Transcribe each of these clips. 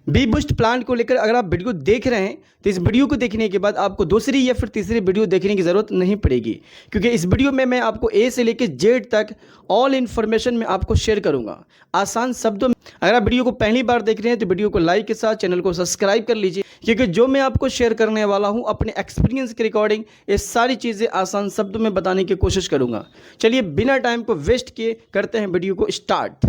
B boost plan को लेकर अगर आप वीडियो देख रहे हैं तो इस वीडियो को देखने के बाद आपको दूसरी या फिर तीसरी वीडियो देखने की ज़रूरत नहीं पड़ेगी, क्योंकि इस वीडियो में मैं आपको ए से लेकर जेड तक ऑल इन्फॉर्मेशन में आपको शेयर करूंगा आसान शब्दों में। अगर आप वीडियो को पहली बार देख रहे हैं तो वीडियो को लाइक के साथ चैनल को सब्सक्राइब कर लीजिए, क्योंकि जो मैं आपको शेयर करने वाला हूँ अपने एक्सपीरियंस के रिकॉर्डिंग ये सारी चीज़ें आसान शब्दों में बताने की कोशिश करूँगा। चलिए बिना टाइम को वेस्ट किए करते हैं वीडियो को स्टार्ट।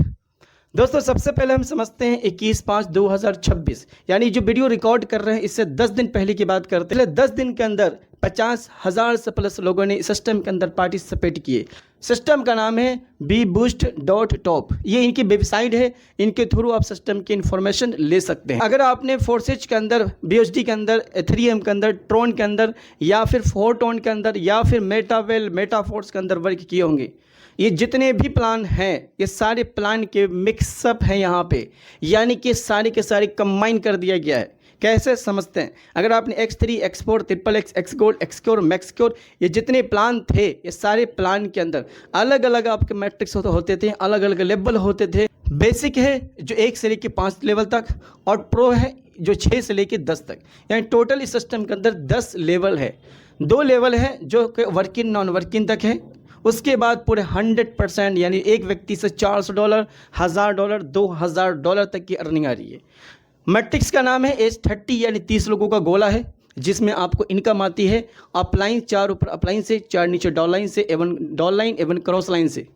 दोस्तों सबसे पहले हम समझते हैं 21/5/2026, यानी जो वीडियो रिकॉर्ड कर रहे हैं इससे 10 दिन पहले की बात करते हैं। 10 दिन के अंदर 50,000 से प्लस लोगों ने सिस्टम के अंदर पार्टिसिपेट किए। सिस्टम का नाम है BBoost.top, ये इनकी वेबसाइट है, इनके थ्रू आप सिस्टम की इन्फॉर्मेशन ले सकते हैं। अगर आपने फोर्सेज के अंदर, BSD के अंदर, एथेरियम के अंदर, ट्रोन के अंदर या फिर फोरटोन के अंदर या फिर मेटावेल, मेटाफोर्स के अंदर वर्क किए होंगे, ये जितने भी प्लान हैं ये सारे प्लान के मिक्सअप हैं यहाँ पे, यानी कि सारे के सारे कंबाइन कर दिया गया है। कैसे समझते हैं? अगर आपने X3, X4, XXX, Xgold, Xcore, MaxCure ये जितने प्लान थे, ये सारे प्लान के अंदर अलग अलग आपके मैट्रिक्स होते थे, अलग अलग लेवल होते थे। बेसिक है जो 1 से लेकर 5 लेवल तक, और प्रो है जो 6 से लेकर 10 तक, यानी टोटल इस सिस्टम के अंदर 10 लेवल है। 2 लेवल है जो कि वर्किंग नॉन वर्किंग तक है। उसके बाद पूरे 100% यानी एक व्यक्ति से $400, $1000, $2000 तक की अर्निंग आ रही है। मैट्रिक्स का नाम है H30, यानी 30 लोगों का गोला है जिसमें आपको इनकम आती है अपलाइन, 4 ऊपर अपलाइन से, 4 नीचे डाउनलाइन से, एवन डाउनलाइन एवन क्रॉस लाइन से।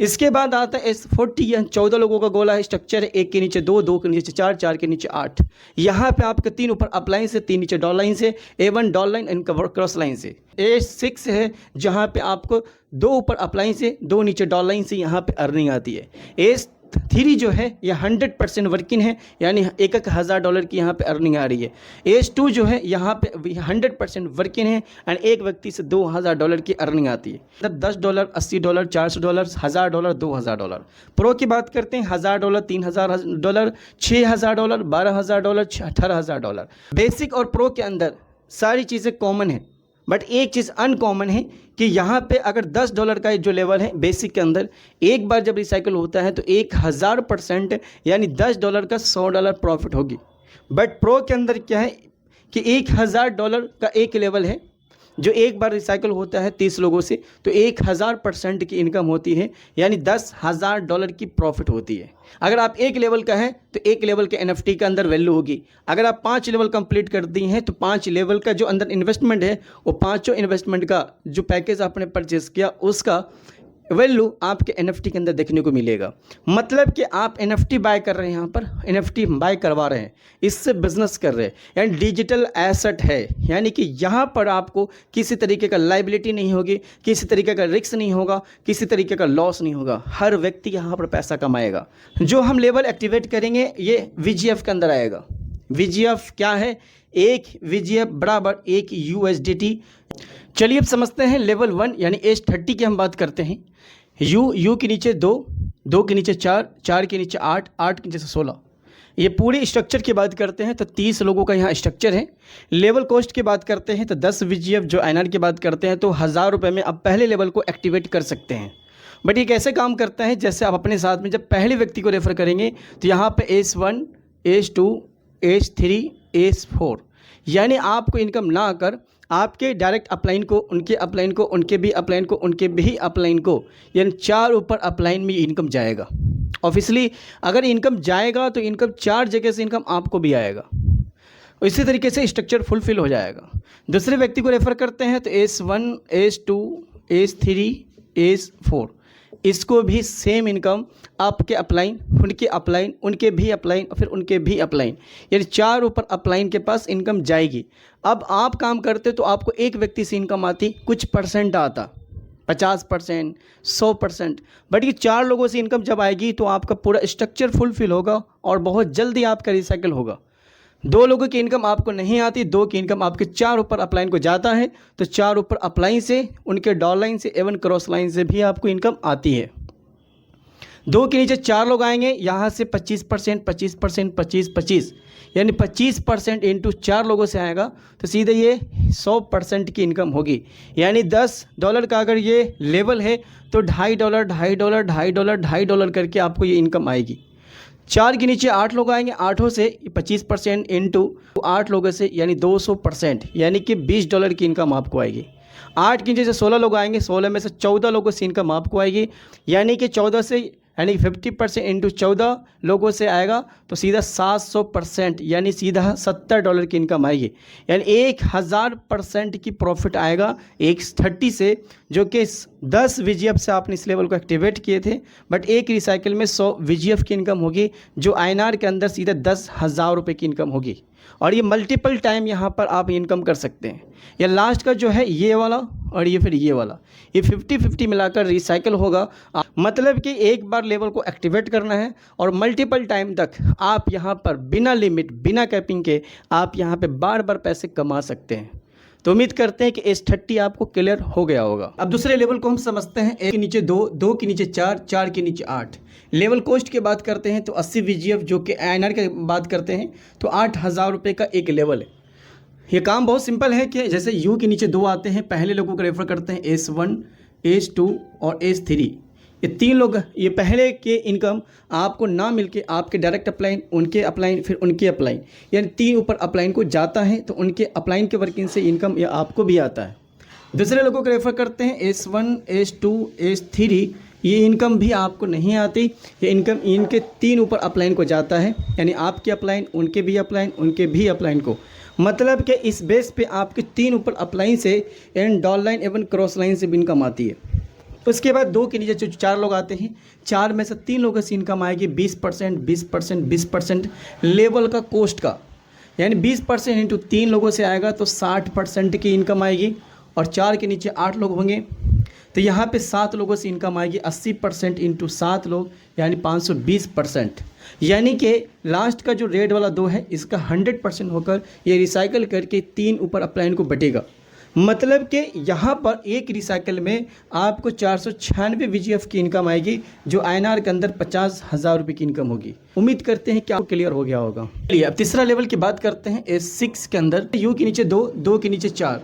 इसके बाद आता है S40, यानी 14 लोगों का गोला है। स्ट्रक्चर है 1 के नीचे 2, 2 के नीचे 4, 4 के नीचे 8। यहाँ पे आपके 3 ऊपर अपलाइन से, 3 नीचे डाउनलाइन से, एवन डाउनलाइन एंड क्रॉस लाइन से। S6 है जहाँ पे आपको 2 ऊपर अपलाइन से, 2 नीचे डाउनलाइन से यहाँ पे अर्निंग आती है। S3 जो है यह 100% वर्किंग है, यानी $1000 की यहाँ पे अर्निंग आ रही है। S2 जो है यहाँ पे 100% वर्किंग है एंड एक व्यक्ति से $2000 की अर्निंग आती है। मतलब $10, $80, $400, $1000, $2000। प्रो की बात करते हैं $1000, $3000, $6000, $12000, $18000। बेसिक और प्रो के अंदर सारी चीज़ें कॉमन है, बट एक चीज़ अनकॉमन है कि यहाँ पे अगर $10 का जो लेवल है बेसिक के अंदर, एक बार जब रिसाइकल होता है तो 1000% यानी $10 का $100 प्रॉफिट होगी। बट प्रो के अंदर क्या है कि $1000 का एक लेवल है जो एक बार रिसाइकल होता है 30 लोगों से, तो 1000% की इनकम होती है, यानी $10,000 की प्रॉफिट होती है। अगर आप एक लेवल का है तो एक लेवल के NFT के अंदर वैल्यू होगी। अगर आप 5 लेवल कंप्लीट कर दी हैं तो 5 लेवल का जो अंदर इन्वेस्टमेंट है वो 5 इन्वेस्टमेंट का जो पैकेज आपने परचेस किया उसका वैल्यू आपके NFT के अंदर देखने को मिलेगा। मतलब कि आप NFT बाय कर रहे हैं, यहाँ पर NFT बाय करवा रहे हैं, इससे बिजनेस कर रहे हैं, यानी डिजिटल एसेट है, यानी कि यहाँ पर आपको किसी तरीके का लाइबिलिटी नहीं होगी, किसी तरीके का रिस्क नहीं होगा, किसी तरीके का लॉस नहीं होगा। हर व्यक्ति यहाँ पर पैसा कमाएगा। जो हम लेवल एक्टिवेट करेंगे ये VGF के अंदर आएगा। VGF क्या है? 1 VGF बराबर 1 USDT। चलिए अब समझते हैं लेवल 1 यानी H30 की हम बात करते हैं। U के नीचे 2, 2 के नीचे 4, 4 के नीचे 8, 8 के नीचे 16। ये पूरी स्ट्रक्चर की बात करते हैं तो 30 लोगों का यहाँ स्ट्रक्चर है। लेवल कॉस्ट की बात करते हैं तो 10 VGF जो INR की बात करते हैं तो ₹1000 में आप पहले लेवल को एक्टिवेट कर सकते हैं। बट ये कैसे काम करता है? जैसे आप अपने साथ में जब पहले व्यक्ति को रेफ़र करेंगे तो यहाँ पे S1, S2, S3, S4, यानी आपको इनकम ना कर आपके डायरेक्ट अपलाइन को, उनके अपलाइन को, उनके भी अपलाइन को, उनके भी अपलाइन को, यानी 4 ऊपर अपलाइन में इनकम जाएगा। ऑब्वियसली अगर इनकम जाएगा तो इनकम 4 जगह से इनकम आपको भी आएगा। इसी तरीके से स्ट्रक्चर फुलफिल हो जाएगा। दूसरे व्यक्ति को रेफ़र करते हैं तो S1, S2, S3, S4, इसको भी सेम इनकम आपके अपलाइन, उनके अपलाइन, उनके भी अपलाइन और फिर उनके भी अपलाइन, यानी 4 ऊपर अपलाइन के पास इनकम जाएगी। अब आप काम करते तो आपको एक व्यक्ति से इनकम आती, कुछ परसेंट आता, 50%, 100%, बट ये 4 लोगों से इनकम जब आएगी तो आपका पूरा स्ट्रक्चर फुलफिल होगा और बहुत जल्दी आपका रिसाइकल होगा। 2 लोगों की इनकम आपको नहीं आती, 2 की इनकम आपके 4 ऊपर अपलाइन को जाता है, तो 4 ऊपर अपलाइन से, उनके डाउनलाइन से एवन क्रॉस लाइन से भी आपको इनकम आती है। 2 के नीचे 4 लोग आएंगे, यहाँ से 25%, 25%, 25, 25, यानी 25% इंटू 4 लोगों से आएगा तो सीधे ये 100% की इनकम होगी। यानी $10 का अगर ये लेवल है तो $2.5, $2.5, $2.5, $2.5 करके आपको ये इनकम आएगी। 4 के नीचे 8 लोग आएंगे, 8 से 25% इंटू 8 लोगों से यानी 200%, यानी कि $20 की इनकम आपको आएगी। 8 के नीचे से 16 लोग आएंगे, 16 में से 14 लोगों से इनकम आपको आएगी, यानी कि 14 से यानी 50% इंटू 14 लोगों से आएगा तो सीधा 700%, यानी सीधा $70 की इनकम आएगी। यानी 1000% की प्रॉफिट आएगा एक 30 से, जो कि 10 VGF से आपने इस लेवल को एक्टिवेट किए थे, बट एक रिसाइकिल में 100 VGF की इनकम होगी, जो INR के अंदर सीधा 10,000 रुपये की इनकम होगी। और ये मल्टीपल टाइम यहाँ पर आप इनकम कर सकते हैं। या लास्ट का जो है ये वाला और ये फिर ये वाला, ये 50-50 मिलाकर रिसाइकिल होगा। मतलब कि एक बार लेवल को एक्टिवेट करना है और मल्टीपल टाइम तक आप यहाँ पर बिना लिमिट, बिना कैपिंग के आप यहाँ पे बार बार पैसे कमा सकते हैं। तो उम्मीद करते हैं कि S30 आपको क्लियर हो गया होगा। अब दूसरे लेवल को हम समझते हैं। 1 के नीचे 2, 2 के नीचे 4, 4 के नीचे 8। लेवल कॉस्ट की बात करते हैं तो 80 VGF, जो कि INR की बात करते हैं तो 8,000 रुपये का एक लेवल है। ये काम बहुत सिंपल है कि जैसे U के नीचे 2 आते हैं, पहले लोगों को रेफर करते हैं S1, S2 और S3। ये 3 लोग, ये पहले के इनकम आपको ना मिलके आपके डायरेक्ट अपलाइन, उनके अपलाइन, फिर उनके अपलाइन, यानी 3 ऊपर अपलाइन को जाता है तो उनके अपलाइन के वर्किंग से इनकम ये आपको भी आता है। दूसरे लोगों को रेफर करते हैं S1, S2, S3। ये इनकम भी आपको नहीं आती, ये इनकम इनके 3 ऊपर अपलाइन को जाता है, यानी आपके अपलाइन, उनके भी अपलाइन, उनके भी अपलाइन को। मतलब कि इस बेस पे आपके 3 ऊपर अपलाइन से एंड डॉल लाइन एवं क्रॉस लाइन से भी इनकम आती है। उसके बाद 2 के नीचे जो 4 लोग आते हैं, 4 में से 3 लोगों से इनकम आएगी 20%, 20%, 20% लेवल का कॉस्ट का, यानी 20% इंटू 3 लोगों से आएगा तो 60% की इनकम आएगी। और 4 के नीचे 8 लोग होंगे तो यहाँ पे 7 लोगों से इनकम आएगी 80% इंटू 7 लोग, यानी 520%। यानी कि लास्ट का जो रेड वाला 2 है इसका 100% होकर ये रिसाइकल करके 3 ऊपर अपलाइन को बटेगा। मतलब कि यहाँ पर एक रिसाइकल में आपको 496 VGF की इनकम आएगी, जो INR के अंदर 50,000 रुपये की इनकम होगी। उम्मीद करते हैं कि आपको क्लियर हो गया होगा। चलिए अब तीसरा लेवल की बात करते हैं। S6 के अंदर U के नीचे 2, 2 के नीचे 4,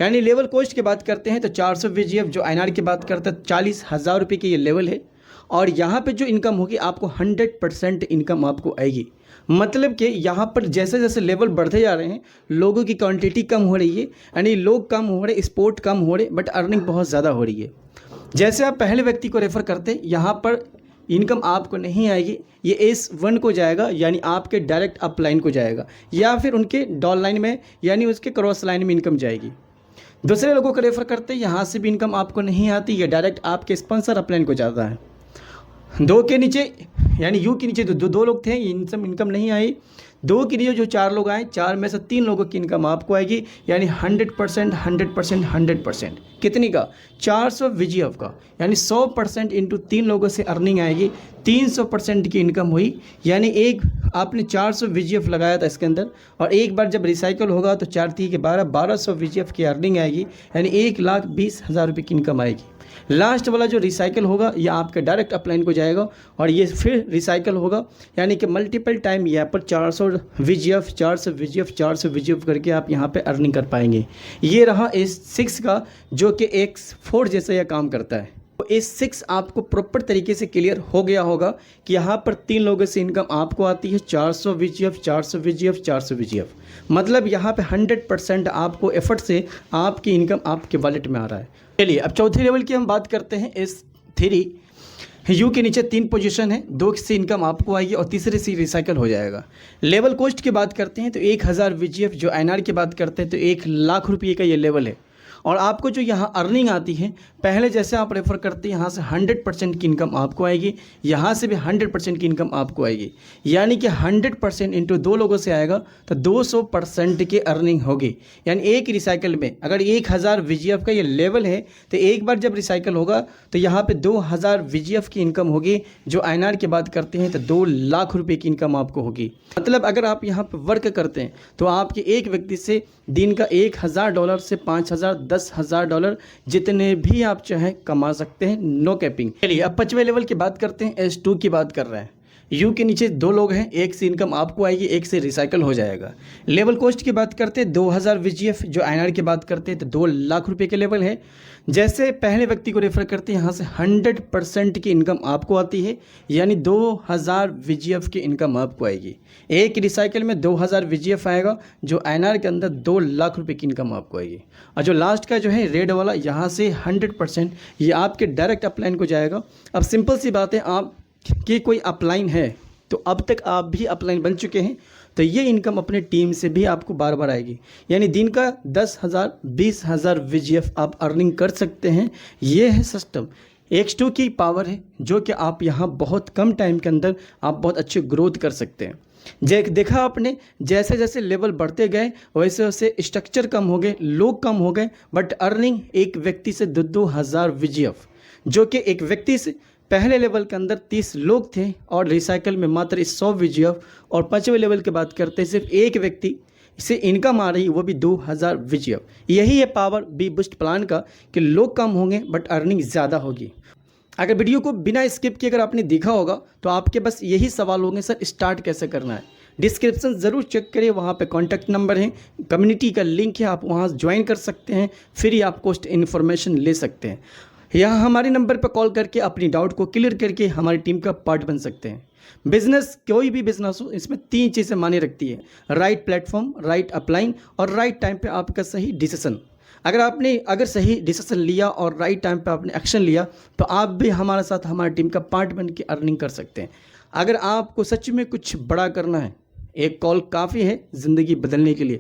यानी लेवल कॉस्ट की बात करते हैं तो 400 VGF, जो INR की बात करते हैं 40,000 रुपये की ये लेवल है। और यहाँ पे जो इनकम होगी आपको 100% इनकम आपको आएगी। मतलब कि यहाँ पर जैसे जैसे लेवल बढ़ते जा रहे हैं, लोगों की क्वांटिटी कम हो रही है, यानी लोग कम हो रहे, स्पोर्ट कम हो रहे, बट अर्निंग बहुत ज़्यादा हो रही है। जैसे आप पहले व्यक्ति को रेफ़र करते हैं, यहाँ पर इनकम आपको नहीं आएगी, ये S1 को जाएगा, यानी आपके डायरेक्ट अपलाइन को जाएगा, या फिर उनके डॉल लाइन में यानी उसके क्रॉस लाइन में इनकम जाएगी। दूसरे लोगों को रेफ़र करते हैं, यहाँ से भी इनकम आपको नहीं आती, ये डायरेक्ट आपके स्पॉन्सर अपलाइन को जाता है। 2 के नीचे यानी U के नीचे दो लोग थे, इनकम नहीं आई। 2 के नीचे जो 4 लोग आए, 4 में से 3 लोगों की इनकम आपको आएगी, यानी 100%, 100%, 100%। कितनी का? 400 VGF का, यानी 100% इंटू 3 लोगों से अर्निंग आएगी, 300% की इनकम हुई। यानी एक आपने 400 VGF लगाया था इसके अंदर, और एक बार जब रिसाइकल होगा तो 4 3 के 1200 VGF की अर्निंग आएगी, यानी 1,20,000 रुपये की इनकम आएगी। लास्ट वाला जो रिसाइकल होगा ये आपके डायरेक्ट अपलाइन को जाएगा और ये फिर रिसाइकल होगा, यानी कि मल्टीपल टाइम यहाँ पर 400 VGF, 400 VGF, 400 VGF करके आप यहाँ पे अर्निंग कर पाएंगे। ये रहा S6 का, जो कि X4 जैसा यह काम करता है। तो S6 आपको प्रॉपर तरीके से क्लियर हो गया होगा कि यहाँ पर 3 लोगों से इनकम आपको आती है 400 VGF, 400 VGF, 400 VGF। मतलब यहाँ पे 100% आपको एफर्ट से आपकी इनकम आपके वॉलेट में आ रहा है। चलिए अब चौथे लेवल की हम बात करते हैं। S3 U के नीचे 3 पोजीशन है, 2 से इनकम आपको आएगी और तीसरे से रिसाइकल हो जाएगा। लेवल कॉस्ट की बात करते हैं तो 1000 VGF, जो INR की बात करते हैं तो 1,00,000 रुपये का ये लेवल है। और आपको जो यहाँ अर्निंग आती है, पहले जैसे आप रेफ़र करते हैं यहाँ से 100% की इनकम आपको आएगी, यहाँ से भी 100% की इनकम आपको आएगी, यानी कि 100% इंटू 2 लोगों से आएगा तो 200% की अर्निंग होगी। यानी एक रिसाइकल में अगर 1000 VGF का ये लेवल है तो एक बार जब रिसाइकल होगा तो यहाँ पे 2000 VGF की इनकम होगी, जो INR की बात करते हैं तो 2,00,000 रुपये की इनकम आपको होगी। मतलब अगर आप यहाँ पर वर्क करते हैं तो आपके एक व्यक्ति से दिन का $1,000 से $5,000, $10,000 जितने भी आप चाहें कमा सकते हैं, नो कैपिंग। चलिए अब 5वें लेवल की बात करते हैं। S2 की बात कर रहे हैं। यू के नीचे 2 लोग हैं, एक से इनकम आपको आएगी, एक से रिसाइकल हो जाएगा। लेवल कॉस्ट की बात करते हैं 2000 VGF, जो INR की बात करते हैं तो 2 लाख रुपए के लेवल है। जैसे पहले व्यक्ति को रेफर करते हैं यहाँ से 100% की इनकम आपको आती है, यानी 2000 VGF की इनकम आपको आएगी। एक रिसाइकल में 2000 VGF आएगा, जो INR के अंदर 2 लाख रुपए की इनकम आपको आएगी। और जो लास्ट का जो है रेड वाला, यहाँ से 100% ये आपके डायरेक्ट अपलाइन को जाएगा। अब सिंपल सी बात है, आप कि कोई अपलाइन है तो अब तक आप भी अपलाइन बन चुके हैं, तो ये इनकम अपने टीम से भी आपको बार बार आएगी, यानी दिन का 10,000 20,000 VGF आप अर्निंग कर सकते हैं। ये है सिस्टम, X2 की पावर है, जो कि आप यहाँ बहुत कम टाइम के अंदर आप बहुत अच्छी ग्रोथ कर सकते हैं। देखा आपने, जैसे जैसे लेवल बढ़ते गए वैसे वैसे स्ट्रक्चर कम हो गए, लोग कम हो गए, बट अर्निंग एक व्यक्ति से 2,000 VGF, जो कि एक व्यक्ति से पहले लेवल के अंदर 30 लोग थे और रिसाइकल में मात्र 100 VGF, और 5वें लेवल की बात करते हैं सिर्फ एक व्यक्ति से इनकम आ रही, वो भी 2000 VGF। यही है पावर बी बूस्ट प्लान का, कि लोग कम होंगे बट अर्निंग ज़्यादा होगी। अगर वीडियो को बिना स्किप किए अगर आपने देखा होगा तो आपके बस यही सवाल होंगे, सर स्टार्ट कैसे करना है। डिस्क्रिप्शन ज़रूर चेक करिए, वहाँ पे कॉन्टैक्ट नंबर है, कम्युनिटी का लिंक है, आप वहाँ ज्वाइन कर सकते हैं, फिर ही आप कोस्ट इन्फॉर्मेशन ले सकते हैं। यहाँ हमारे नंबर पर कॉल करके अपनी डाउट को क्लियर करके हमारी टीम का पार्ट बन सकते हैं। बिजनेस, कोई भी बिजनेस हो, इसमें 3 चीज़ें मायने रखती है: राइट प्लेटफॉर्म, राइट अपलाइन और राइट टाइम पे आपका सही डिसीजन। अगर सही डिसीजन लिया और राइट टाइम पे आपने एक्शन लिया, तो आप भी हमारे साथ हमारी टीम का पार्ट बन के अर्निंग कर सकते हैं। अगर आपको सच में कुछ बड़ा करना है, एक कॉल काफ़ी है ज़िंदगी बदलने के लिए।